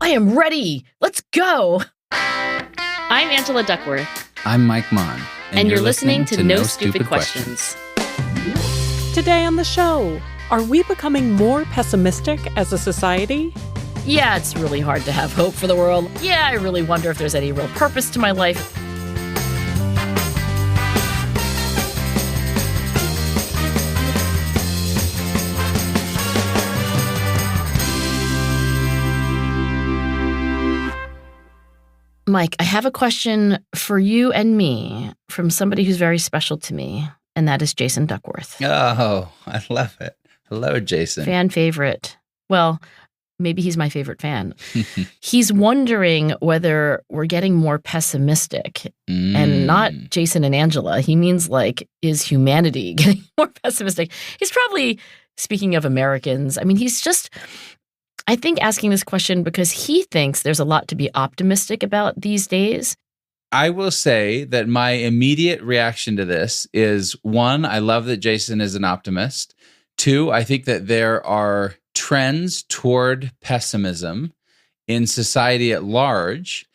I am ready. Let's go. I'm Angela Duckworth. I'm Mike Maughan. And you're listening to No Stupid Questions. Today on the show, are we becoming more pessimistic as a society? Yeah, it's really hard to have hope for the world. Yeah, I really wonder if there's any real purpose to my life. Mike, I have a question for you and me from somebody who's very special to me, and that is Jason Duckworth. Oh, I love it. Hello, Jason. Fan favorite. Well, maybe he's my favorite fan. He's wondering whether we're getting more pessimistic, and not Jason and Angela. He means like, is humanity getting more pessimistic? He's probably speaking of Americans. I mean, he's just, I think, asking this question because he thinks there's a lot to be optimistic about these days. I will say that my immediate reaction to this is, one, I love that Jason is an optimist. Two, I think that there are trends toward pessimism in society at large.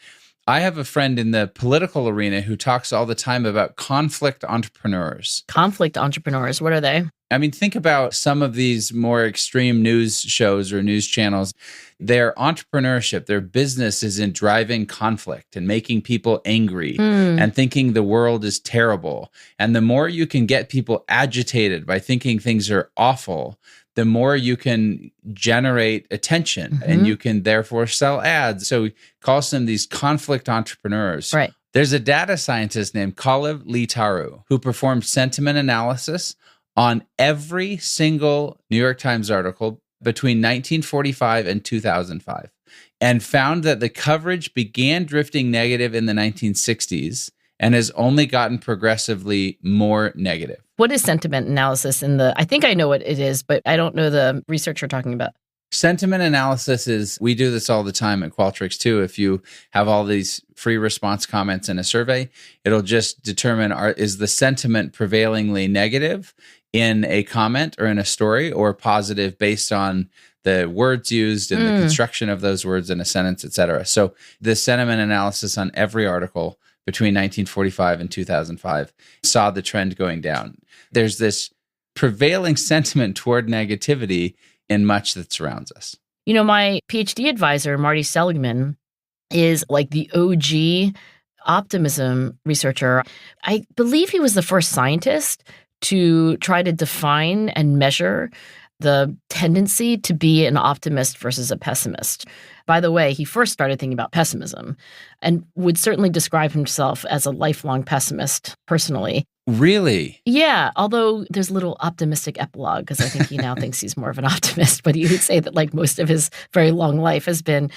I have a friend in the political arena who talks all the time about conflict entrepreneurs. Conflict entrepreneurs, what are they? I mean, think about some of these more extreme news shows or news channels. Their entrepreneurship, their business is in driving conflict and making people angry and thinking the world is terrible. And the more you can get people agitated by thinking things are awful, the more you can generate attention and you can therefore sell ads. So he calls them these conflict entrepreneurs. Right. There's a data scientist named Kalev Leetaru who performed sentiment analysis on every single New York Times article between 1945 and 2005, and found that the coverage began drifting negative in the 1960s and has only gotten progressively more negative. What is sentiment analysis I think I know what it is, but I don't know the research you're talking about. Sentiment analysis is, we do this all the time at Qualtrics too. If you have all these free response comments in a survey, it'll just determine, is the sentiment prevailingly negative in a comment or in a story, or positive based on the words used and the construction of those words in a sentence, et cetera. So the sentiment analysis on every article between 1945 and 2005 saw the trend going down. There's this prevailing sentiment toward negativity in much that surrounds us. You know, my PhD advisor, Marty Seligman, is like the OG optimism researcher. I believe he was the first scientist to try to define and measure the tendency to be an optimist versus a pessimist. By the way, he first started thinking about pessimism and would certainly describe himself as a lifelong pessimist personally. Really? Yeah, although there's a little optimistic epilogue because I think he now thinks he's more of an optimist, but he would say that like most of his very long life has been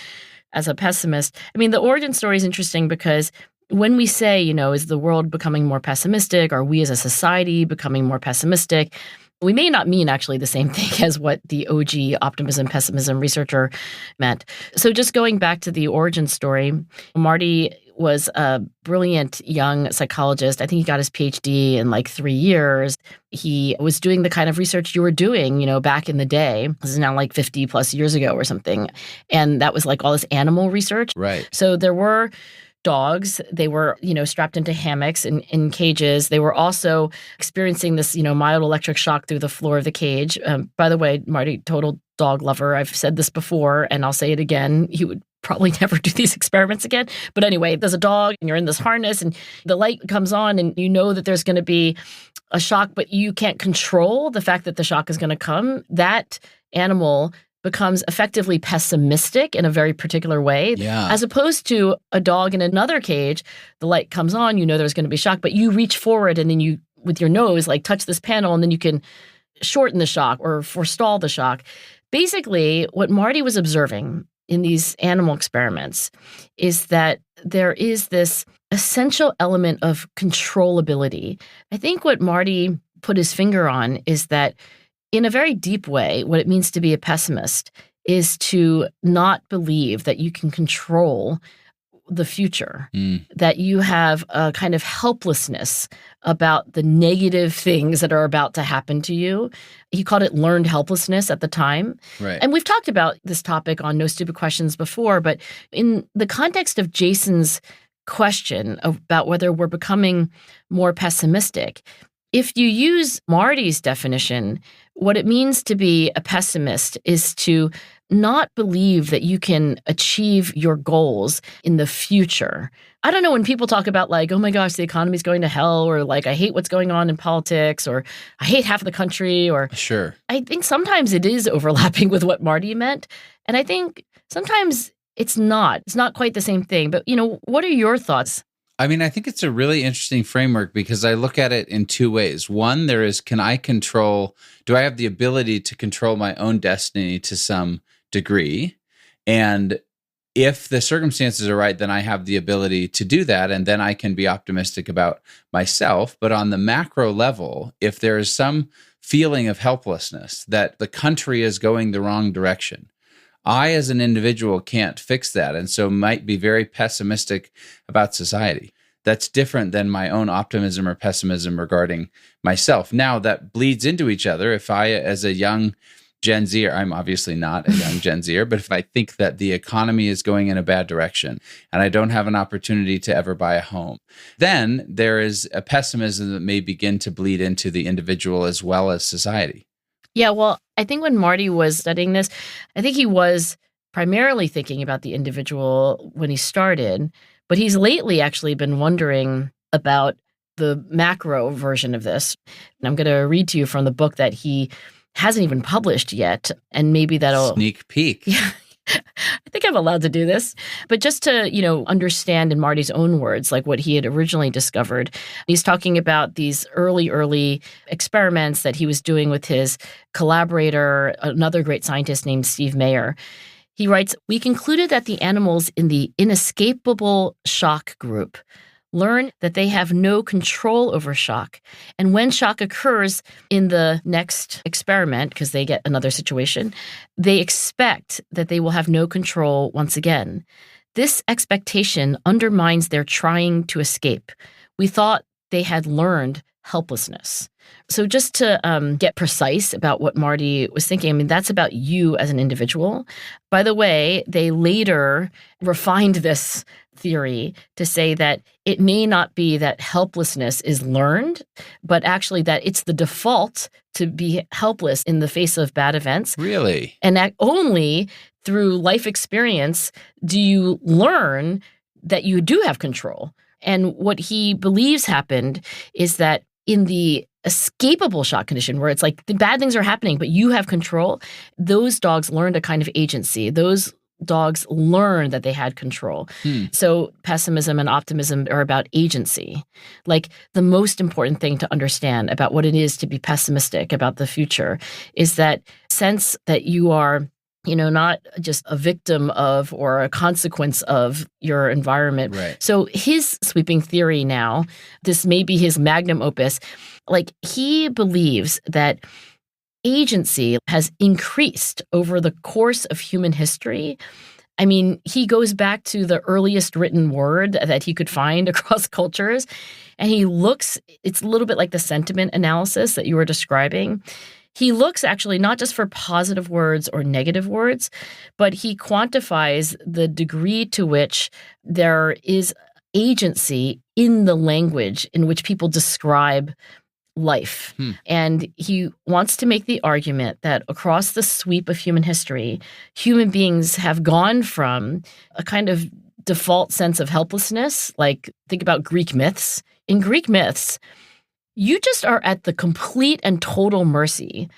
as a pessimist. I mean, the origin story is interesting because when we say, you know, is the world becoming more pessimistic? Are we as a society becoming more pessimistic? We may not mean actually the same thing as what the OG optimism, pessimism researcher meant. So just going back to the origin story, Marty was a brilliant young psychologist. I think he got his PhD in like 3 years. He was doing the kind of research you were doing, you know, back in the day. This is now like 50 plus years ago or something. And that was like all this animal research. Right. So there were dogs. They were, you know, strapped into hammocks in cages. They were also experiencing this, you know, mild electric shock through the floor of the cage. By the way, Marty, total dog lover. I've said this before, and I'll say it again. He would probably never do these experiments again. But anyway, there's a dog, and you're in this harness, and the light comes on, and you know that there's going to be a shock, but you can't control the fact that the shock is going to come. That animal becomes effectively pessimistic in a very particular way, as opposed to a dog in another cage. The light comes on, you know there's going to be shock, but you reach forward and then you, with your nose, like touch this panel, and then you can shorten the shock or forestall the shock. Basically, what Marty was observing in these animal experiments is that there is this essential element of controllability. I think what Marty put his finger on is that in a very deep way, what it means to be a pessimist is to not believe that you can control the future, that you have a kind of helplessness about the negative things that are about to happen to you. He called it learned helplessness at the time. Right. And we've talked about this topic on No Stupid Questions before, but in the context of Jason's question about whether we're becoming more pessimistic, if you use Marty's definition, what it means to be a pessimist is to not believe that you can achieve your goals in the future. I don't know, when people talk about like, oh my gosh, the economy's going to hell, or like, I hate what's going on in politics, or I hate half of the country, or Sure. I think sometimes it is overlapping with what Marty meant. And I think sometimes it's not. It's not quite the same thing. But, what are your thoughts? I mean, I think it's a really interesting framework because I look at it in two ways. One, do I have the ability to control my own destiny to some degree? And if the circumstances are right, then I have the ability to do that, and then I can be optimistic about myself. But on the macro level, if there is some feeling of helplessness, that the country is going the wrong direction, I, as an individual, can't fix that, and so might be very pessimistic about society. That's different than my own optimism or pessimism regarding myself. Now, that bleeds into each other. If I, as a young Gen Zer, I'm obviously not a young Gen Zer, but if I think that the economy is going in a bad direction and I don't have an opportunity to ever buy a home, then there is a pessimism that may begin to bleed into the individual as well as society. Yeah, well, I think when Marty was studying this, I think he was primarily thinking about the individual when he started, but he's lately actually been wondering about the macro version of this. And I'm going to read to you from the book that he hasn't even published yet, and maybe that'll... Sneak peek. Yeah. I think I'm allowed to do this. But just to, understand in Marty's own words, like what he had originally discovered, he's talking about these early experiments that he was doing with his collaborator, another great scientist named Steve Mayer. He writes, "We concluded that the animals in the inescapable shock group learn that they have no control over shock. And when shock occurs in the next experiment, because they get another situation, they expect that they will have no control once again. This expectation undermines their trying to escape. We thought they had learned helplessness." So just to get precise about what Marty was thinking, that's about you as an individual. By the way, they later refined this theory to say that it may not be that helplessness is learned, but actually that it's the default to be helpless in the face of bad events. Really? And that only through life experience do you learn that you do have control. And what he believes happened is that in the escapable shock condition, where it's like the bad things are happening, but you have control, those dogs learned a kind of agency. Those dogs learned that they had control. So pessimism and optimism are about agency. Like the most important thing to understand about what it is to be pessimistic about the future is that sense that you are not just a victim of or a consequence of your environment. Right. So his sweeping theory now, this may be his magnum opus, like he believes that agency has increased over the course of human history. I mean, he goes back to the earliest written word that he could find across cultures, and he looks, it's a little bit like the sentiment analysis that you were describing. He looks actually not just for positive words or negative words, but he quantifies the degree to which there is agency in the language in which people describe life. And he wants to make the argument that across the sweep of human history, human beings have gone from a kind of default sense of helplessness, like think about Greek myths. In Greek myths, you just are at the complete and total mercy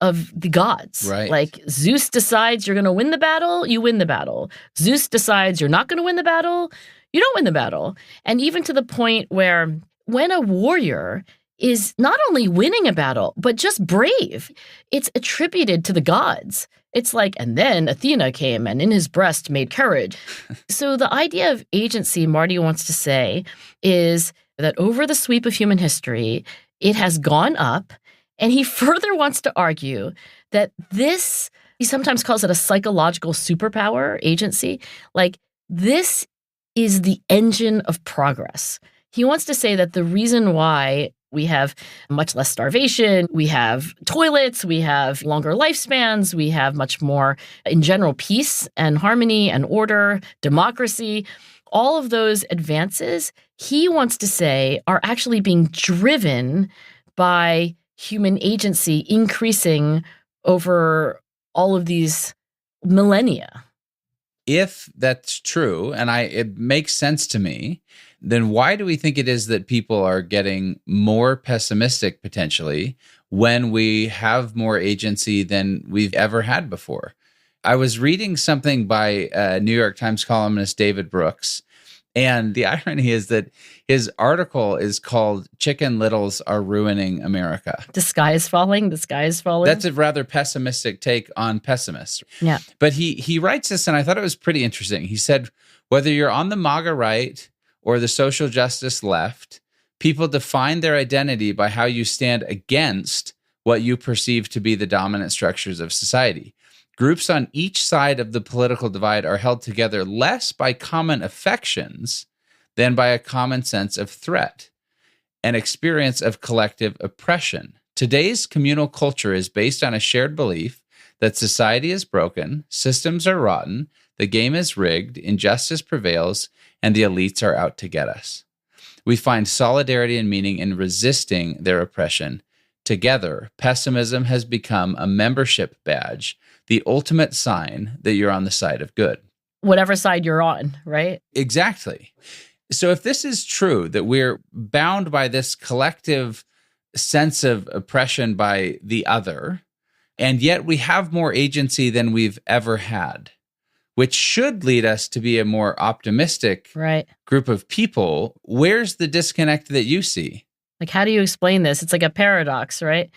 of the gods. Right. Like Zeus decides you're going to win the battle, you win the battle. Zeus decides you're not going to win the battle, you don't win the battle. And even to the point where when a warrior is not only winning a battle, but just brave, it's attributed to the gods. It's like, and then Athena came and in his breast made courage. So the idea of agency, Marty wants to say, is that over the sweep of human history, it has gone up. And he further wants to argue that this, he sometimes calls it a psychological superpower, agency, like this is the engine of progress. He wants to say that the reason why we have much less starvation, we have toilets, we have longer lifespans, we have much more, in general, peace and harmony and order, democracy, all of those advances, he wants to say, are actually being driven by human agency increasing over all of these millennia. If that's true, and it makes sense to me, then why do we think it is that people are getting more pessimistic potentially when we have more agency than we've ever had before? I was reading something by New York Times columnist David Brooks, and the irony is that his article is called "Chicken Littles Are Ruining America." The sky is falling. The sky is falling. That's a rather pessimistic take on pessimists. Yeah. But he writes this, and I thought it was pretty interesting. He said, whether you're on the MAGA right or the social justice left, people define their identity by how you stand against what you perceive to be the dominant structures of society. Groups on each side of the political divide are held together less by common affections than by a common sense of threat, an experience of collective oppression. Today's communal culture is based on a shared belief that society is broken, systems are rotten, the game is rigged, injustice prevails, and the elites are out to get us. We find solidarity and meaning in resisting their oppression. Together, pessimism has become a membership badge, the ultimate sign that you're on the side of good. Whatever side you're on, right? Exactly. So if this is true, that we're bound by this collective sense of oppression by the other, and yet we have more agency than we've ever had, which should lead us to be a more optimistic group of people, where's the disconnect that you see? Like, how do you explain this? It's like a paradox, right?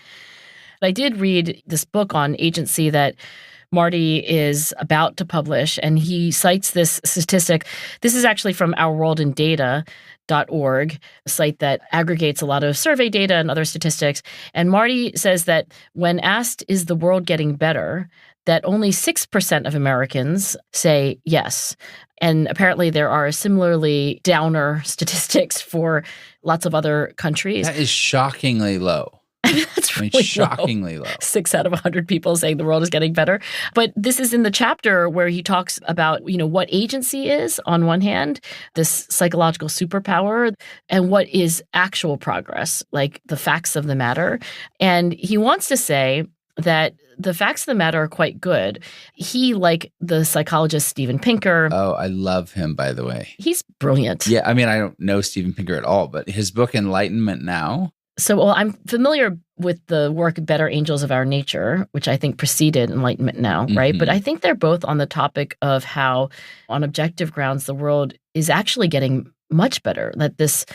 I did read this book on agency that Marty is about to publish, and he cites this statistic. This is actually from ourworldindata.org, a site that aggregates a lot of survey data and other statistics. And Marty says that when asked, is the world getting better, that only 6% of Americans say yes. And apparently there are similarly downer statistics for lots of other countries. That is shockingly low. That's really shockingly low. 6 out of 100 people saying the world is getting better. But this is in the chapter where he talks about, what agency is on one hand, this psychological superpower, and what is actual progress, like the facts of the matter. And he wants to say that the facts of the matter are quite good. He, like the psychologist Steven Pinker. Oh, I love him, by the way. He's brilliant. Yeah, I mean, I don't know Steven Pinker at all, but his book Enlightenment Now. So, I'm familiar with the work Better Angels of Our Nature, which I think preceded Enlightenment Now, right? Mm-hmm. But I think they're both on the topic of how, on objective grounds, the world is actually getting much better, that this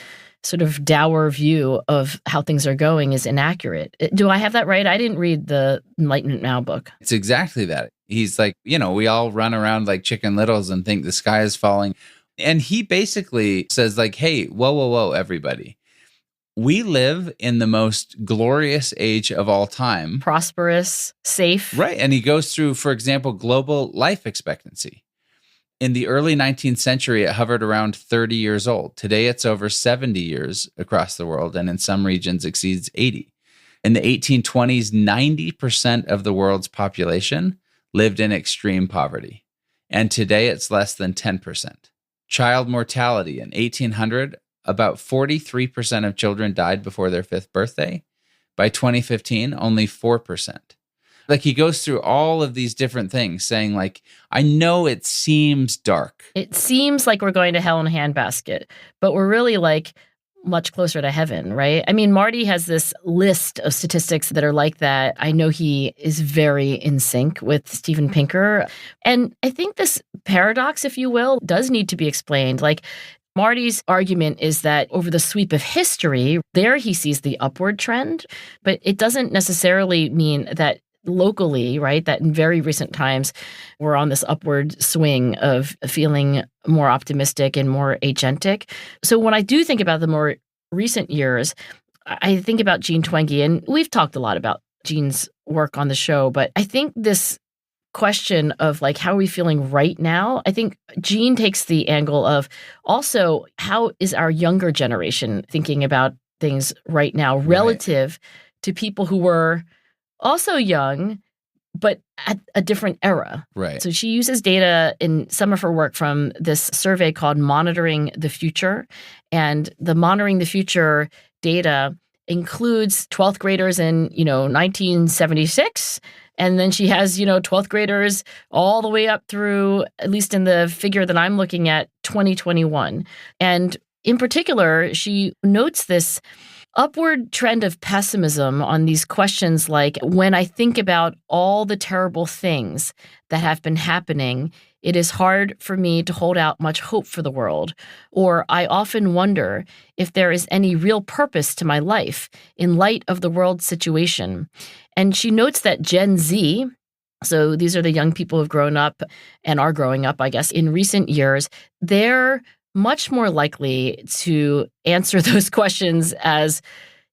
sort of dour view of how things are going is inaccurate. Do I have that right? I didn't read the Enlightenment Now book. It's exactly that. He's like, we all run around like chicken littles and think the sky is falling. And he basically says like, hey, whoa, everybody. We live in the most glorious age of all time. Prosperous, safe. Right. And he goes through, for example, global life expectancy. In the early 19th century, it hovered around 30 years old. Today, it's over 70 years across the world, and in some regions exceeds 80. In the 1820s, 90% of the world's population lived in extreme poverty. And today, it's less than 10%. Child mortality in 1800, about 43% of children died before their 5th birthday. By 2015, only 4%. Like he goes through all of these different things saying like, I know it seems dark. It seems like we're going to hell in a handbasket, but we're really like much closer to heaven, right? I mean, Marty has this list of statistics that are like that. I know he is very in sync with Steven Pinker. And I think this paradox, if you will, does need to be explained. Like, Marty's argument is that over the sweep of history, there he sees the upward trend, but it doesn't necessarily mean that locally, right, that in very recent times, we're on this upward swing of feeling more optimistic and more agentic. So when I do think about the more recent years, I think about Jean Twenge, and we've talked a lot about Jean's work on the show, but I think this question of like, how are we feeling right now? I think Jean takes the angle of also, how is our younger generation thinking about things right now relative to people who were also young, but at a different era. Right. So she uses data in some of her work from this survey called Monitoring the Future. And the Monitoring the Future data includes 12th graders in, 1976. And then she has, 12th graders all the way up through, at least in the figure that I'm looking at, 2021. And in particular, she notes this upward trend of pessimism on these questions like, when I think about all the terrible things that have been happening, it is hard for me to hold out much hope for the world. Or I often wonder if there is any real purpose to my life in light of the world situation. And she notes that Gen Z, so these are the young people who've grown up and are growing up, I guess, in recent years, they're much more likely to answer those questions as,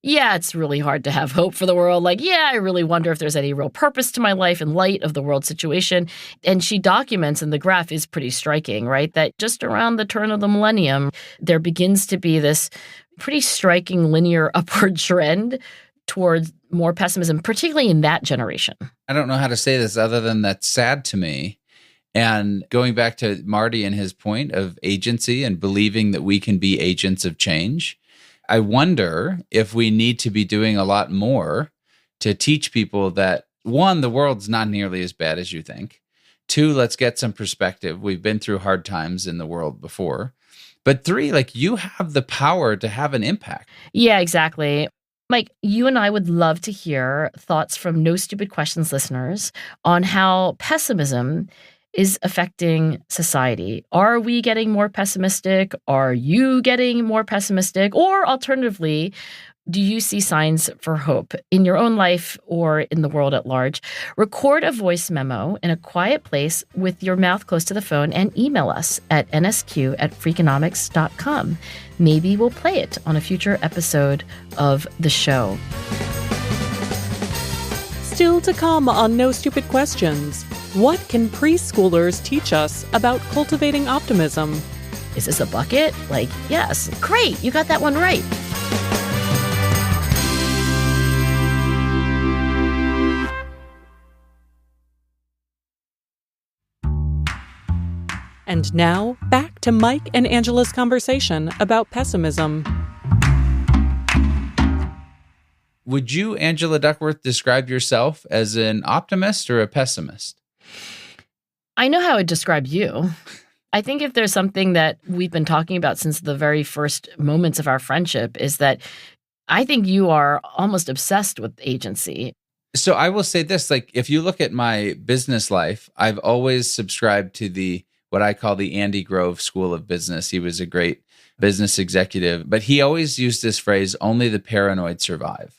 yeah, it's really hard to have hope for the world. Like, yeah, I really wonder if there's any real purpose to my life in light of the world situation. And she documents, and the graph is pretty striking, right, that just around the turn of the millennium, there begins to be this pretty striking linear upward trend towards more pessimism, particularly in that generation. I don't know how to say this other than that's sad to me. And going back to Marty and his point of agency and believing that we can be agents of change, I wonder if we need to be doing a lot more to teach people that, one, the world's not nearly as bad as you think. Two, let's get some perspective. We've been through hard times in the world before. But three, like, you have the power to have an impact. Yeah, exactly. Mike, you and I would love to hear thoughts from No Stupid Questions listeners on how pessimism is affecting society. Are we getting more pessimistic? Are you getting more pessimistic? Or alternatively, do you see signs for hope in your own life or in the world at large? Record a voice memo in a quiet place with your mouth close to the phone and email us at nsq@freakonomics.com. Maybe we'll play it on a future episode of the show. Still to come on No Stupid Questions. What can preschoolers teach us about cultivating optimism? Is this a bucket? Like, yes. Great, you got that one right. And now, back to Mike and Angela's conversation about pessimism. Would you, Angela Duckworth, describe yourself as an optimist or a pessimist? I know how I would describe you. I think if there's something that we've been talking about since the very first moments of our friendship is that I think you are almost obsessed with agency. So I will say this, like, if you look at my business life, I've always subscribed to what I call the Andy Grove School of Business. He was a great business executive, but he always used this phrase, only the paranoid survive.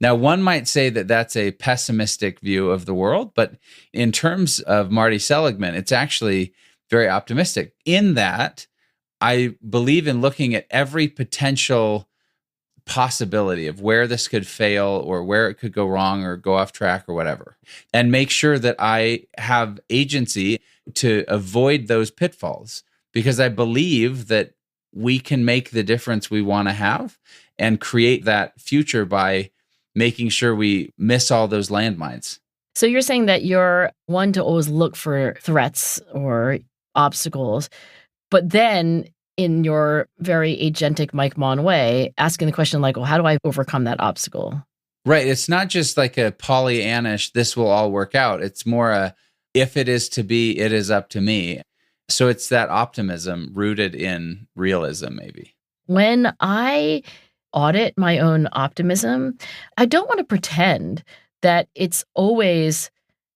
Now, one might say that that's a pessimistic view of the world, but in terms of Marty Seligman, it's actually very optimistic in that I believe in looking at every potential possibility of where this could fail or where it could go wrong or go off track or whatever, and make sure that I have agency to avoid those pitfalls, because I believe that we can make the difference we want to have and create that future by making sure we miss all those landmines. So you're saying that you're one to always look for threats or obstacles, but then in your very agentic Mike Maughan way, asking the question like, well, how do I overcome that obstacle? Right. It's not just like a Pollyannish, this will all work out. It's more a, if it is to be, it is up to me. So it's that optimism rooted in realism, maybe. When I audit my own optimism, I don't want to pretend that it's always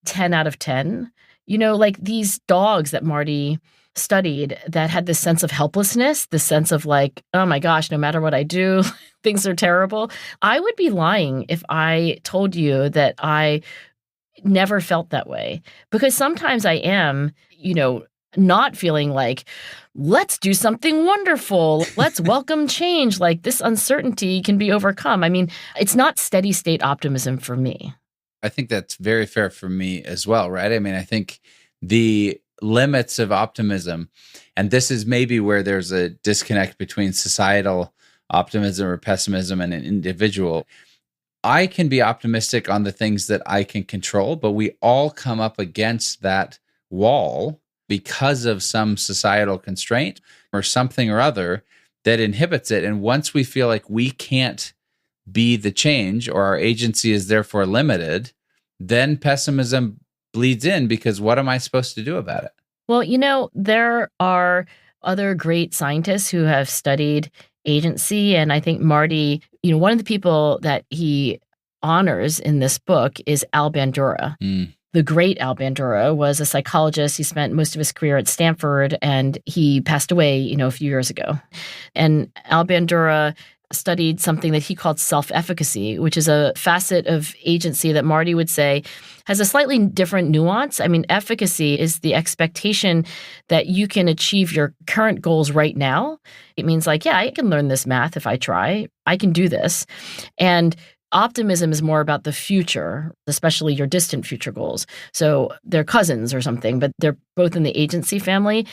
10 out of 10. Like these dogs that Marty studied that had this sense of helplessness, this sense of like, oh my gosh, no matter what I do, things are terrible. I would be lying if I told you that I never felt that way, because sometimes I am, not feeling like, let's do something wonderful. Let's welcome change. Like this uncertainty can be overcome. I mean, it's not steady state optimism for me. I think that's very fair for me as well, right? I mean, I think the limits of optimism, and this is maybe where there's a disconnect between societal optimism or pessimism and an individual. I can be optimistic on the things that I can control, but we all come up against that wall because of some societal constraint or something or other that inhibits it. And once we feel like we can't be the change or our agency is therefore limited, then pessimism bleeds in because what am I supposed to do about it? Well, there are other great scientists who have studied agency. And I think Marty, one of the people that he honors in this book is Al Bandura. The great Al Bandura was a psychologist. He spent most of his career at Stanford, and he passed away, a few years ago. And Al Bandura studied something that he called self-efficacy, which is a facet of agency that Marty would say has a slightly different nuance. I mean, efficacy is the expectation that you can achieve your current goals right now. It means like, yeah, I can learn this math if I try. I can do this. And optimism is more about the future, especially your distant future goals. So they're cousins or something, but they're both in the agency family.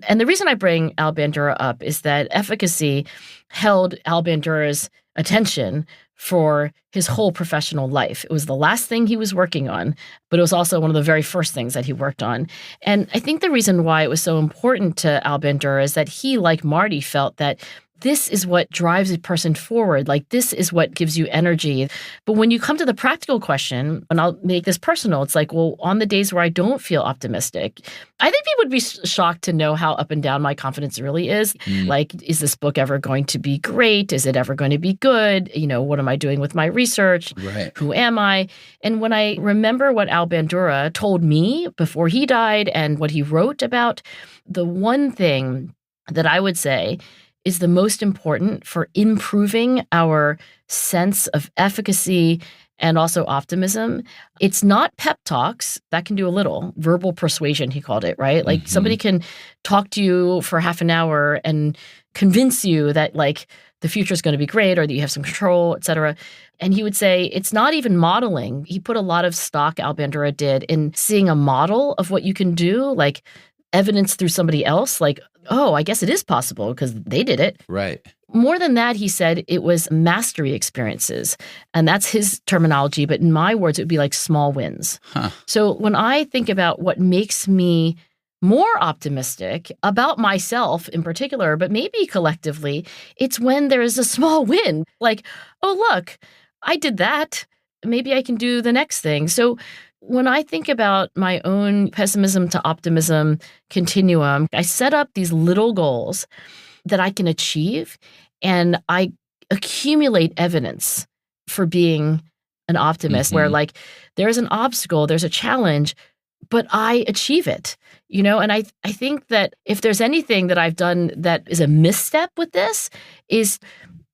And the reason I bring Al Bandura up is that efficacy held Al Bandura's attention for his whole professional life. It was the last thing he was working on, but it was also one of the very first things that he worked on. And I think the reason why it was so important to Al Bandura is that he, like Marty, felt that this is what drives a person forward. Like, this is what gives you energy. But when you come to the practical question, and I'll make this personal, it's like, well, on the days where I don't feel optimistic, I think people would be shocked to know how up and down my confidence really is. Like, is this book ever going to be great? Is it ever going to be good? What am I doing with my research? Right. Who am I? And when I remember what Al Bandura told me before he died and what he wrote about, the one thing that I would say is the most important for improving our sense of efficacy and also optimism. It's not pep talks. That can do a little. Verbal persuasion, he called it, right? Like somebody can talk to you for half an hour and convince you that like the future is going to be great or that you have some control, et cetera. And he would say it's not even modeling. He put a lot of stock, Al Bandura did, in seeing a model of what you can do, like evidence through somebody else, like, oh, I guess it is possible because they did it. Right. More than that, he said it was mastery experiences. And that's his terminology. But in my words, it would be like small wins. So when I think about what makes me more optimistic about myself in particular, but maybe collectively, it's when there is a small win. Like, oh, look, I did that. Maybe I can do the next thing. So when I think about my own pessimism to optimism continuum, I set up these little goals that I can achieve, and I accumulate evidence for being an optimist where like there's an obstacle, there's a challenge, but I achieve it, and I think that if there's anything that I've done that is a misstep with this is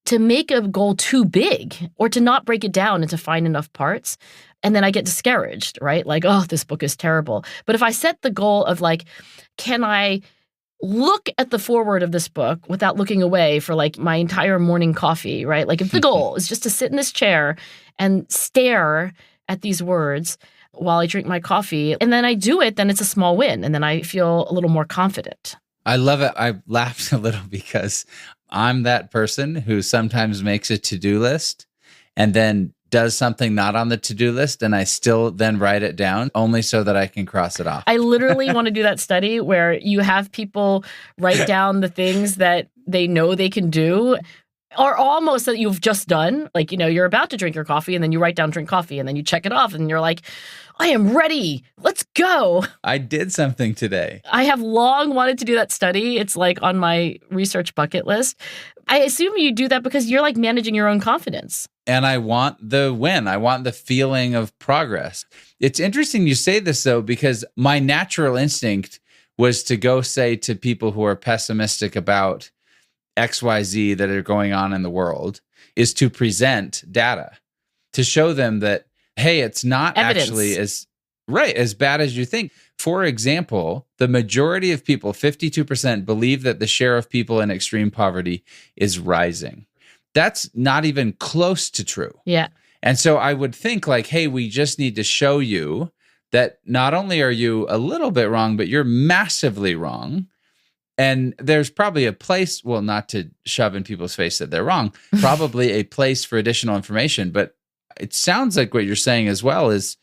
to make a goal too big or to not break it down and to find enough parts. And then I get discouraged, right? Like, oh, this book is terrible. But if I set the goal of like, can I look at the foreword of this book without looking away for like my entire morning coffee, right? Like if the goal is just to sit in this chair and stare at these words while I drink my coffee, and then I do it, then it's a small win. And then I feel a little more confident. I love it. I laughed a little because I'm that person who sometimes makes a to-do list and then does something not on the to-do list, and I still then write it down only so that I can cross it off. I literally want to do that study where you have people write down the things that they know they can do, or almost that you've just done. Like, you're about to drink your coffee and then you write down drink coffee and then you check it off and you're like, I am ready. Let's go. I did something today. I have long wanted to do that study. It's like on my research bucket list. I assume you do that because you're like managing your own confidence. And I want the win. I want the feeling of progress. It's interesting you say this, though, because my natural instinct was to go say to people who are pessimistic about XYZ that are going on in the world is to present data, to show them that, hey, it's not evidence. Actually as bad as you think. For example, the majority of people, 52%, believe that the share of people in extreme poverty is rising. That's not even close to true. Yeah. And so I would think like, hey, we just need to show you that not only are you a little bit wrong, but you're massively wrong. And there's probably a place, well, not to shove in people's face that they're wrong, probably a place for additional information. But it sounds like what you're saying as well is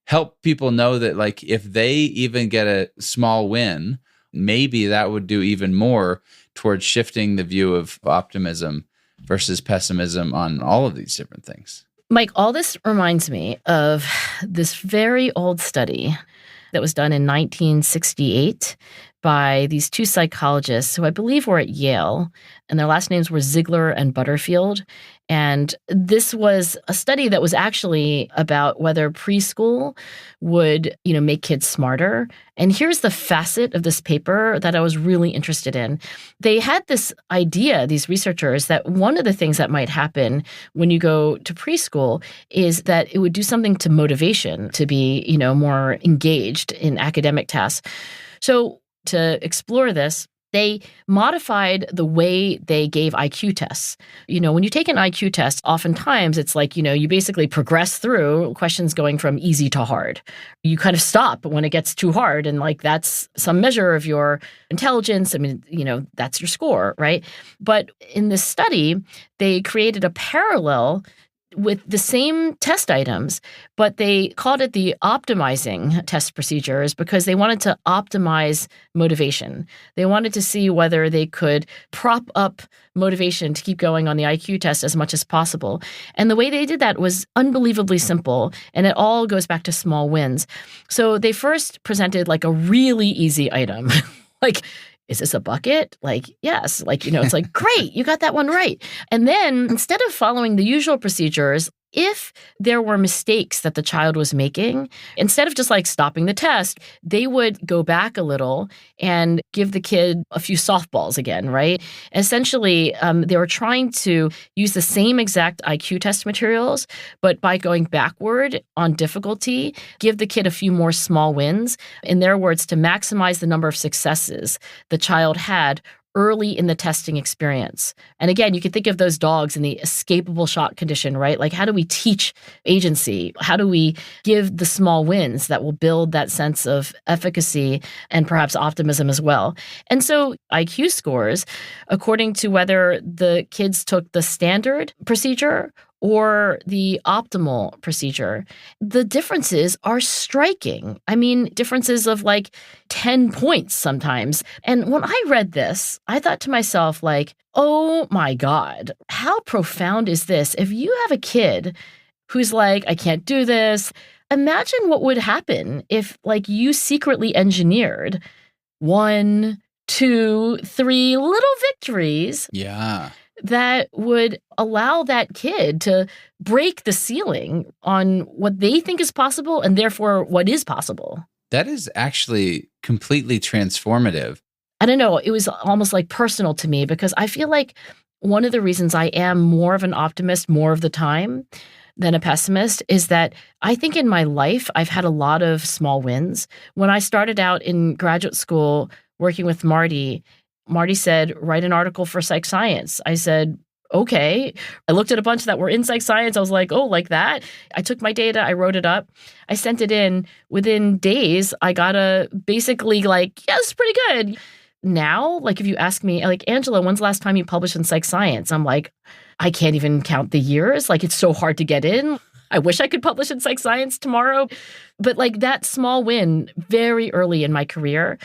help people know that like if they even get a small win, maybe that would do even more towards shifting the view of optimism versus pessimism on all of these different things. Mike, all this reminds me of this very old study that was done in 1968 by these two psychologists who I believe were at Yale, and their last names were Ziegler and Butterfield. And this was a study that was actually about whether preschool would, make kids smarter. And here's the facet of this paper that I was really interested in. They had this idea, these researchers, that one of the things that might happen when you go to preschool is that it would do something to motivation to be, more engaged in academic tasks. So to explore this, they modified the way they gave IQ tests. When you take an IQ test, oftentimes it's like, you basically progress through questions going from easy to hard. You kind of stop when it gets too hard. And like, that's some measure of your intelligence. I mean, that's your score, right? But in this study, they created a parallel with the same test items, but they called it the optimizing test procedures because they wanted to optimize motivation. They wanted to see whether they could prop up motivation to keep going on the IQ test as much as possible. And the way they did that was unbelievably simple, and it all goes back to small wins. So they first presented like a really easy item, like, is this a bucket? Like, yes. Like, it's like, great, you got that one right. And then instead of following the usual procedures, if there were mistakes that the child was making, instead of just like stopping the test, they would go back a little and give the kid a few softballs again, right? Essentially, they were trying to use the same exact IQ test materials, but by going backward on difficulty, give the kid a few more small wins. In their words, to maximize the number of successes the child had early in the testing experience. And again, you can think of those dogs in the escapable shock condition, right? Like, how do we teach agency? How do we give the small wins that will build that sense of efficacy and perhaps optimism as well? And so IQ scores, according to whether the kids took the standard procedure or the optimal procedure, the differences are striking. I mean, differences of like 10 points sometimes. And when I read this, I thought to myself, like, oh my God, how profound is this? If you have a kid who's like, I can't do this, imagine what would happen if like you secretly engineered 1, 2, 3 little victories. Yeah. That would allow that kid to break the ceiling on what they think is possible and therefore what is possible. That is actually completely transformative. I don't know. It was almost like personal to me because I feel like one of the reasons I am more of an optimist more of the time than a pessimist is that I think in my life, I've had a lot of small wins. When I started out in graduate school working with Marty said, write an article for Psych Science. I said, okay. I looked at a bunch that were in Psych Science. I was like, oh, like that? I took my data, I wrote it up. I sent it in. Within days, I got a basically like, yeah, it's pretty good. Now, like if you ask me, like, Angela, when's the last time you published in Psych Science? I'm like, I can't even count the years. Like, it's so hard to get in. I wish I could publish in Psych Science tomorrow. But like that small win very early in my career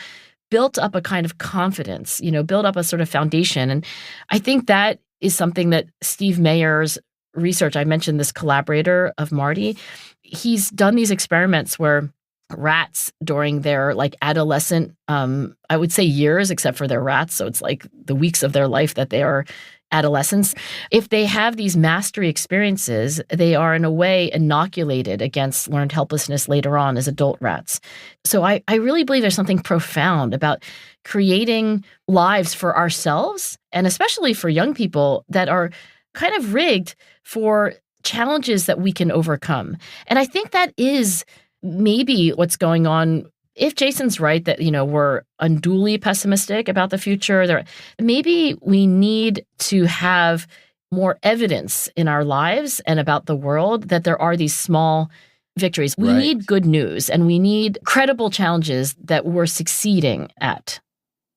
built up a kind of confidence, built up a sort of foundation. And I think that is something that Steve Mayer's research, I mentioned this collaborator of Marty, he's done these experiments where rats during their like adolescent, I would say years, except for their rats. So it's like the weeks of their life that they are adolescents. If they have these mastery experiences, they are in a way inoculated against learned helplessness later on as adult rats. So I really believe there's something profound about creating lives for ourselves, and especially for young people that are kind of rigged for challenges that we can overcome. And I think that is maybe what's going on. If Jason's right that, we're unduly pessimistic about the future, maybe we need to have more evidence in our lives and about the world that there are these small victories. We need good news, and we need credible challenges that we're succeeding at.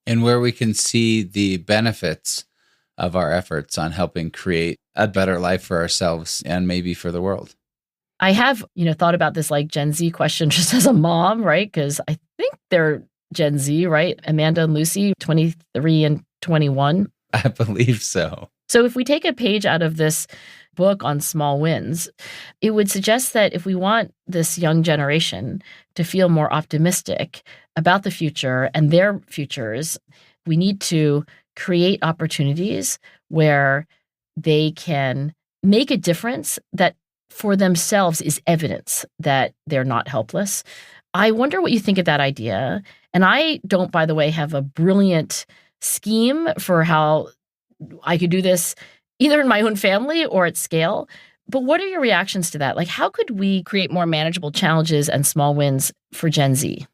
And where we can see the benefits of our efforts on helping create a better life for ourselves and maybe for the world. I have, thought about this like Gen Z question just as a mom, right? Because I think they're Gen Z, right? Amanda and Lucy, 23 and 21. I believe so. So if we take a page out of this book on small wins, it would suggest that if we want this young generation to feel more optimistic about the future and their futures, we need to create opportunities where they can make a difference that for themselves is evidence that they're not helpless. I wonder what you think of that idea. And I don't, by the way, have a brilliant scheme for how I could do this either in my own family or at scale. But what are your reactions to that? Like, how could we create more manageable challenges and small wins for Gen Z?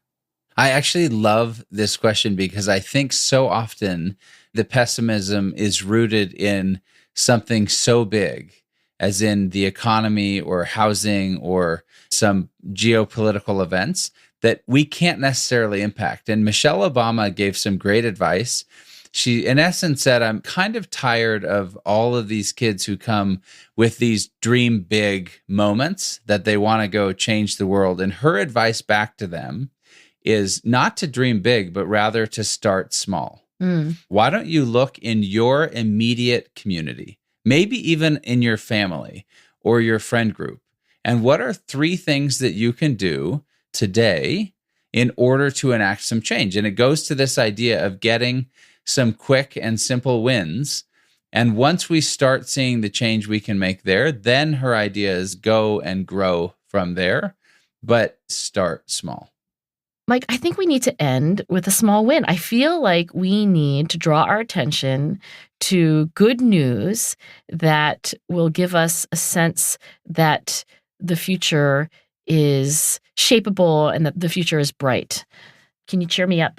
I actually love this question because I think so often the pessimism is rooted in something so big, as in the economy or housing or some geopolitical events that we can't necessarily impact. And Michelle Obama gave some great advice. She, in essence, said, I'm kind of tired of all of these kids who come with these dream big moments that they want to go change the world. And her advice back to them is not to dream big, but rather to start small. Why don't you look in your immediate community, maybe even in your family or your friend group? And what are 3 things that you can do today in order to enact some change? And it goes to this idea of getting some quick and simple wins. And once we start seeing the change we can make there, then her idea is go and grow from there, but start small. Mike, I think we need to end with a small win. I feel like we need to draw our attention to good news that will give us a sense that the future is shapeable and that the future is bright. Can you cheer me up?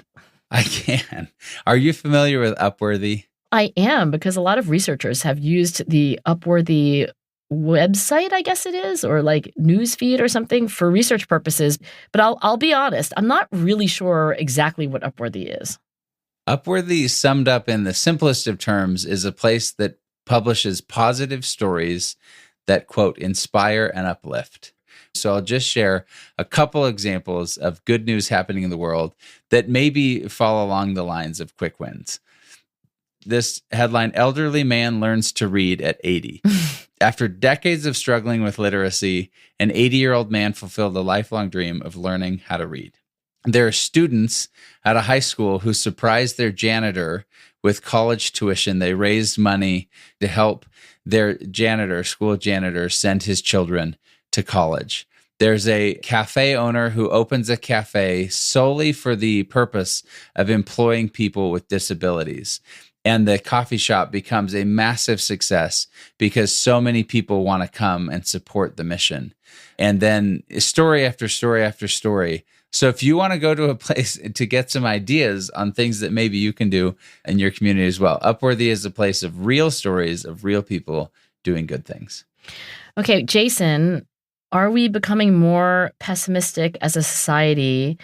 I can. Are you familiar with Upworthy? I am, because a lot of researchers have used the Upworthy website, I guess it is, or like newsfeed or something for research purposes. But I'll be honest, I'm not really sure exactly what Upworthy is. Upworthy, summed up in the simplest of terms, is a place that publishes positive stories that, quote, inspire and uplift. So I'll just share a couple examples of good news happening in the world that maybe fall along the lines of quick wins. This headline, elderly man learns to read at 80. After decades of struggling with literacy, an 80-year-old man fulfilled a lifelong dream of learning how to read. There are students at a high school who surprised their janitor with college tuition. They raised money to help their school janitor, send his children to college. There's a cafe owner who opens a cafe solely for the purpose of employing people with disabilities. And the coffee shop becomes a massive success because so many people want to come and support the mission. And then story after story after story. So if you want to go to a place to get some ideas on things that maybe you can do in your community as well, Upworthy is a place of real stories of real people doing good things. Okay, Jason, are we becoming more pessimistic as a society?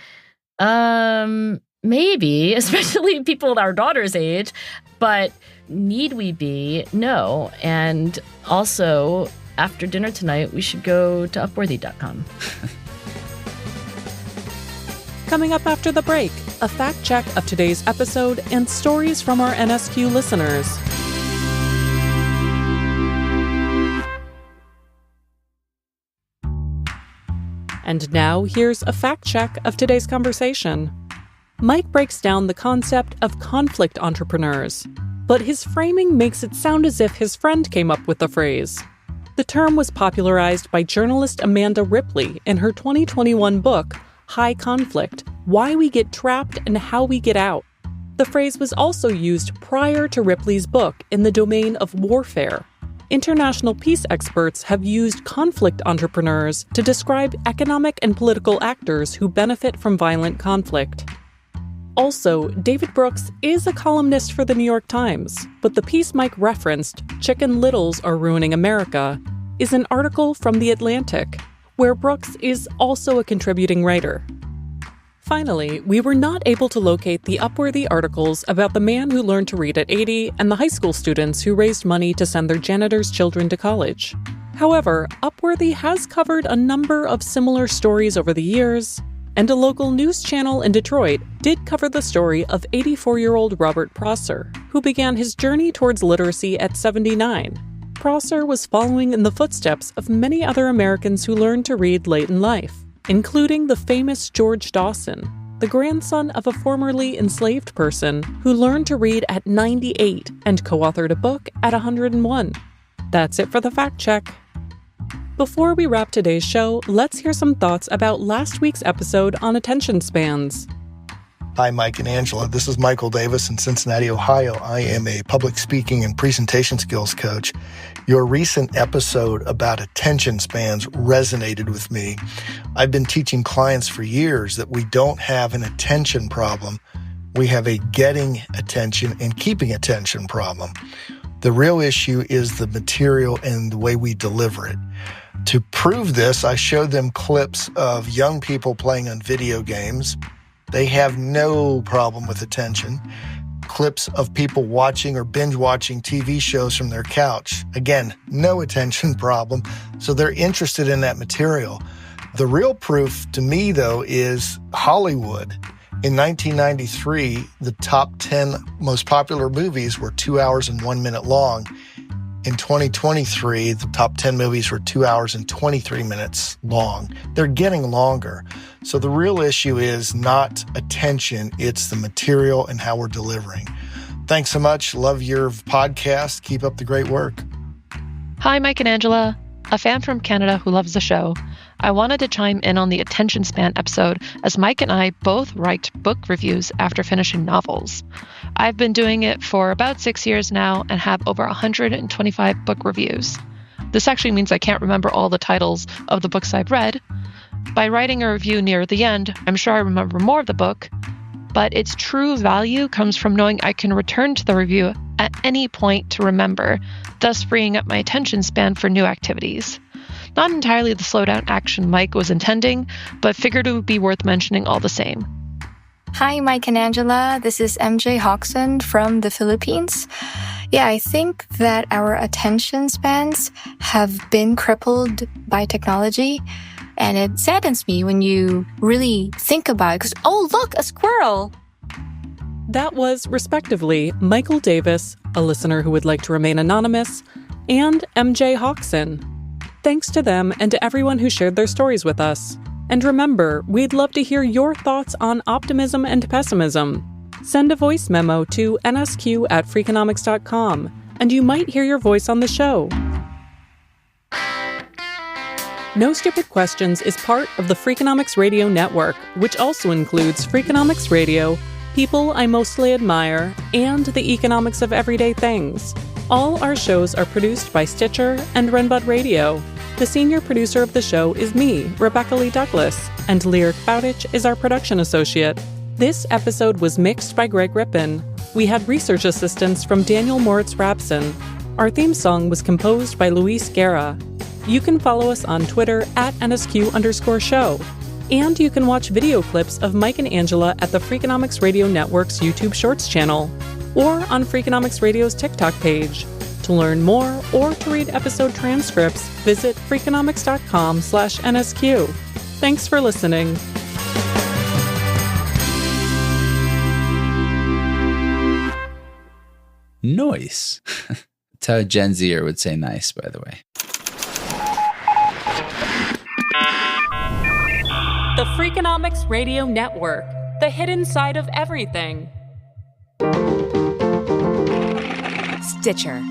Maybe, especially people our daughter's age, but need we be? No. And also, after dinner tonight, we should go to Upworthy.com. Coming up after the break, a fact check of today's episode and stories from our NSQ listeners. And now, here's a fact check of today's conversation. Mike breaks down the concept of conflict entrepreneurs, but his framing makes it sound as if his friend came up with the phrase. The term was popularized by journalist Amanda Ripley in her 2021 book, High Conflict: Why We Get Trapped and How We Get Out. The phrase was also used prior to Ripley's book in the domain of warfare. International peace experts have used conflict entrepreneurs to describe economic and political actors who benefit from violent conflict. Also, David Brooks is a columnist for the New York Times, but the piece Mike referenced, Chicken Littles Are Ruining America, is an article from The Atlantic, where Brooks is also a contributing writer. Finally, we were not able to locate the Upworthy articles about the man who learned to read at 80 and the high school students who raised money to send their janitor's children to college. However, Upworthy has covered a number of similar stories over the years, and a local news channel in Detroit did cover the story of 84-year-old Robert Prosser, who began his journey towards literacy at 79. Prosser was following in the footsteps of many other Americans who learned to read late in life, including the famous George Dawson, the grandson of a formerly enslaved person who learned to read at 98 and co-authored a book at 101. That's it for the fact check. Before we wrap today's show, let's hear some thoughts about last week's episode on attention spans. Hi, Mike and Angela. This is Michael Davis in Cincinnati, Ohio. I am a public speaking and presentation skills coach. Your recent episode about attention spans resonated with me. I've been teaching clients for years that we don't have an attention problem. We have a getting attention and keeping attention problem. The real issue is the material and the way we deliver it. To prove this, I showed them clips of young people playing on video games. They have no problem with attention. Clips of people watching or binge watching TV shows from their couch. Again, no attention problem. So they're interested in that material. The real proof to me, though, is Hollywood. In 1993, the top 10 most popular movies were 2 hours and 1 minute long. In 2023, the top 10 movies were 2 hours and 23 minutes long. They're getting longer. So the real issue is not attention, it's the material and how we're delivering. Thanks so much. Love your podcast. Keep up the great work. Hi, Mike and Angela. A fan from Canada who loves the show. I wanted to chime in on the attention span episode, as Mike and I both write book reviews after finishing novels. I've been doing it for about 6 years now and have over 125 book reviews. This actually means I can't remember all the titles of the books I've read. By writing a review near the end, I'm sure I remember more of the book, but its true value comes from knowing I can return to the review at any point to remember, thus freeing up my attention span for new activities. Not entirely the slowdown action Mike was intending, but figured it would be worth mentioning all the same. Hi, Mike and Angela. This is MJ Hoxson from the Philippines. Yeah, I think that our attention spans have been crippled by technology. And it saddens me when you really think about it, because, oh, look, a squirrel. That was, respectively, Michael Davis, a listener who would like to remain anonymous, and MJ Hoxson. Thanks to them and to everyone who shared their stories with us. And remember, we'd love to hear your thoughts on optimism and pessimism. Send a voice memo to nsq@freakonomics.com, and you might hear your voice on the show. No Stupid Questions is part of the Freakonomics Radio Network, which also includes Freakonomics Radio, People I Mostly Admire, and The Economics of Everyday Things. All our shows are produced by Stitcher and Renbud Radio. The senior producer of the show is me, Rebecca Lee Douglas, and Lyric Bowditch is our production associate. This episode was mixed by Greg Rippin. We had research assistance from Daniel Moritz Rabson. Our theme song was composed by Luis Guerra. You can follow us on Twitter @NSQ_show. And you can watch video clips of Mike and Angela at the Freakonomics Radio Network's YouTube Shorts channel, or on Freakonomics Radio's TikTok page. To learn more or to read episode transcripts, visit freakonomics.com/NSQ. Thanks for listening. Nice. That's how a Gen Zer would say nice, by the way. The Freakonomics Radio Network, the hidden side of everything. Stitcher.